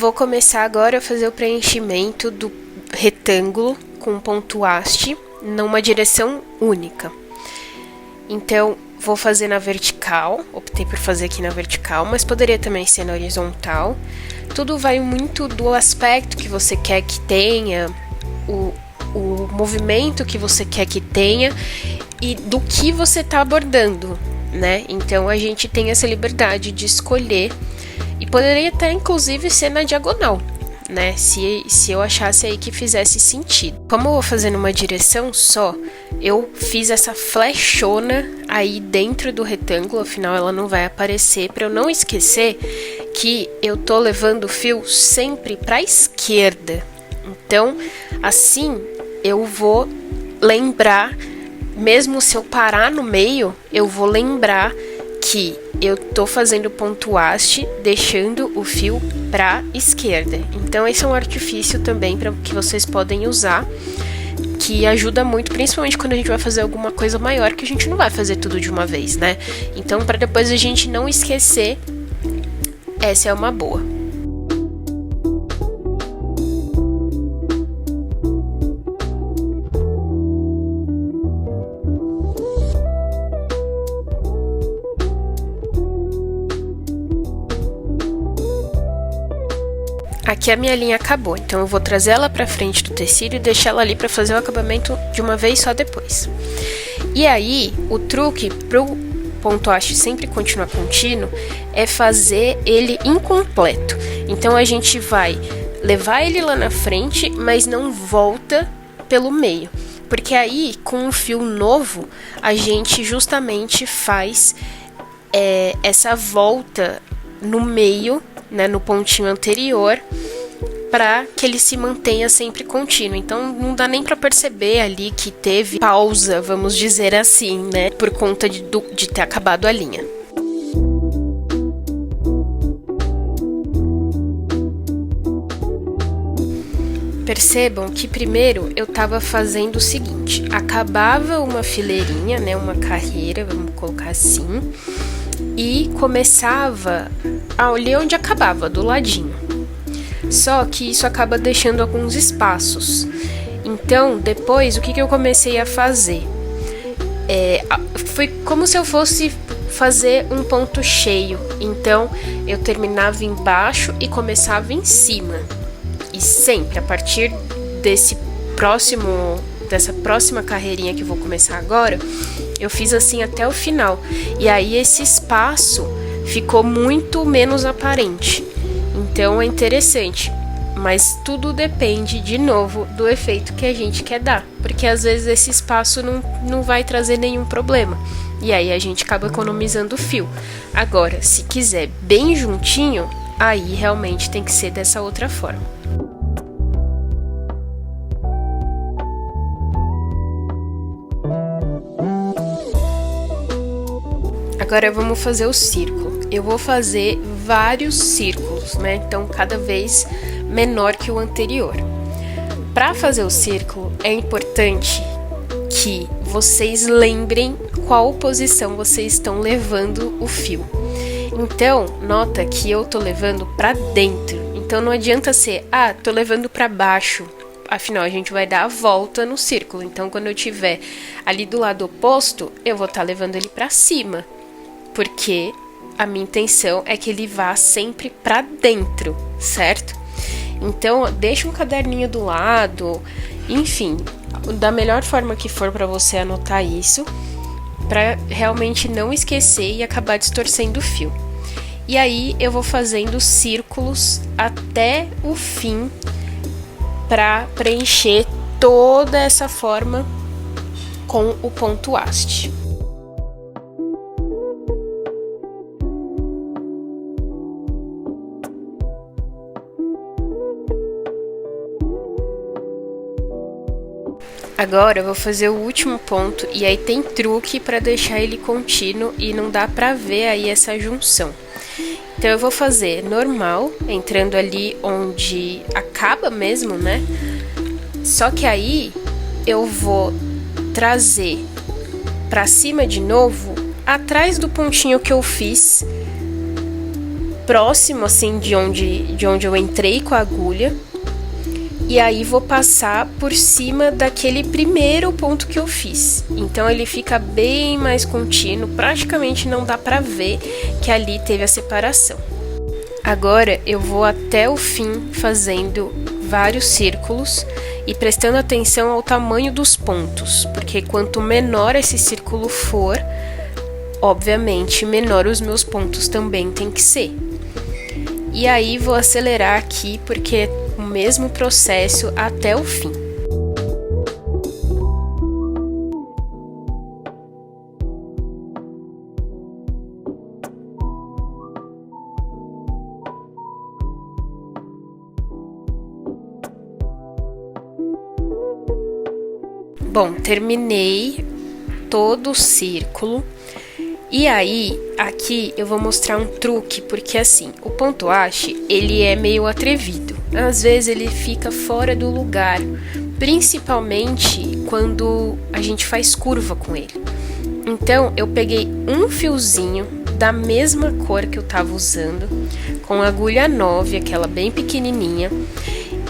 vou começar agora a fazer o preenchimento do retângulo com ponto haste numa direção única. Então, vou fazer na vertical, optei por fazer aqui na vertical, mas poderia também ser na horizontal. Tudo vai muito do aspecto que você quer que tenha, o movimento que você quer que tenha e do que você está abordando, né? Então, a gente tem essa liberdade de escolher e poderia até, inclusive, ser na diagonal, né? Se eu achasse aí que fizesse sentido. Como eu vou fazer numa direção só, eu fiz essa flechona aí dentro do retângulo, afinal ela não vai aparecer, para eu não esquecer que eu tô levando o fio sempre para a esquerda. Então, assim eu vou lembrar, mesmo se eu parar no meio, eu vou lembrar que eu tô fazendo ponto haste, deixando o fio para esquerda. Então esse é um artifício também que vocês podem usar, que ajuda muito, principalmente quando a gente vai fazer alguma coisa maior, que a gente não vai fazer tudo de uma vez, né? Então, para depois a gente não esquecer, essa é uma boa. Aqui a minha linha acabou, então eu vou trazer ela para frente do tecido e deixar ela ali para fazer o acabamento de uma vez só depois. E aí, o truque pro ponto haste sempre continuar contínuo é fazer ele incompleto. Então a gente vai levar ele lá na frente, mas não volta pelo meio. Porque aí, com um fio novo, a gente justamente faz essa volta no meio, né, no pontinho anterior, para que ele se mantenha sempre contínuo. Então não dá nem para perceber ali que teve pausa, vamos dizer assim, né, por conta de ter acabado a linha. Percebam que primeiro eu estava fazendo o seguinte: acabava uma fileirinha, né, uma carreira, vamos colocar assim, e começava ali onde acabava, do ladinho. Só que isso acaba deixando alguns espaços. Então, depois, o que eu comecei a fazer? Foi como se eu fosse fazer um ponto cheio. Então, eu terminava embaixo e começava em cima. E sempre, a partir dessa próxima carreirinha que eu vou começar agora, eu fiz assim até o final. E aí, esse espaço ficou muito menos aparente. Então é interessante, mas tudo depende, de novo, do efeito que a gente quer dar, porque às vezes esse espaço não vai trazer nenhum problema, e aí a gente acaba economizando fio. Agora, se quiser bem juntinho, aí realmente tem que ser dessa outra forma. Agora vamos fazer o círculo. Eu vou fazer vários círculos, né? Então, cada vez menor que o anterior. Para fazer o círculo, é importante que vocês lembrem qual posição vocês estão levando o fio. Então, nota que eu tô levando para dentro. Então, não adianta ser, tô levando para baixo. Afinal, a gente vai dar a volta no círculo. Então, quando eu tiver ali do lado oposto, eu vou estar levando ele para cima. Porque a minha intenção é que ele vá sempre para dentro, certo? Então, deixa um caderninho do lado, enfim, da melhor forma que for para você anotar isso, para realmente não esquecer e acabar distorcendo o fio. E aí, eu vou fazendo círculos até o fim para preencher toda essa forma com o ponto haste. Agora eu vou fazer o último ponto e aí tem truque para deixar ele contínuo e não dá para ver aí essa junção. Então eu vou fazer normal, entrando ali onde acaba mesmo, né? Só que aí eu vou trazer para cima de novo, atrás do pontinho que eu fiz próximo assim de onde eu entrei com a agulha. E aí vou passar por cima daquele primeiro ponto que eu fiz. Então ele fica bem mais contínuo, praticamente não dá pra ver que ali teve a separação. Agora eu vou até o fim fazendo vários círculos e prestando atenção ao tamanho dos pontos, porque quanto menor esse círculo for, obviamente menor os meus pontos também tem que ser. E aí vou acelerar aqui porque é o mesmo processo até o fim. Bom, terminei todo o círculo. E aí, aqui eu vou mostrar um truque, porque assim, o ponto haste, ele é meio atrevido. Às vezes ele fica fora do lugar, principalmente quando a gente faz curva com ele. Então, eu peguei um fiozinho da mesma cor que eu tava usando, com agulha 9, aquela bem pequenininha,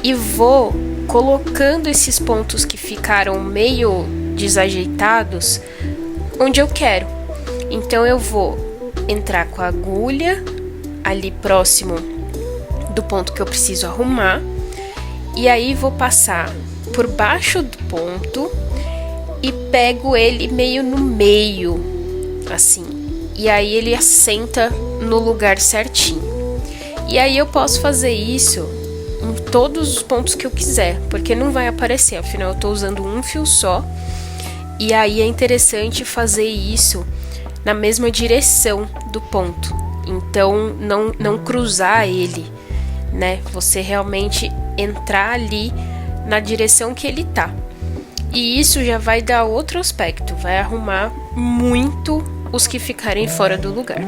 e vou colocando esses pontos que ficaram meio desajeitados onde eu quero. Então eu vou entrar com a agulha ali próximo do ponto que eu preciso arrumar, e aí vou passar por baixo do ponto e pego ele meio no meio, assim, e aí ele assenta no lugar certinho. E aí eu posso fazer isso em todos os pontos que eu quiser, porque não vai aparecer, afinal eu tô usando um fio só. E aí é interessante fazer isso na mesma direção do ponto, então não cruzar ele, né? Você realmente entrar ali na direção que ele tá. E isso já vai dar outro aspecto, vai arrumar muito os que ficarem fora do lugar.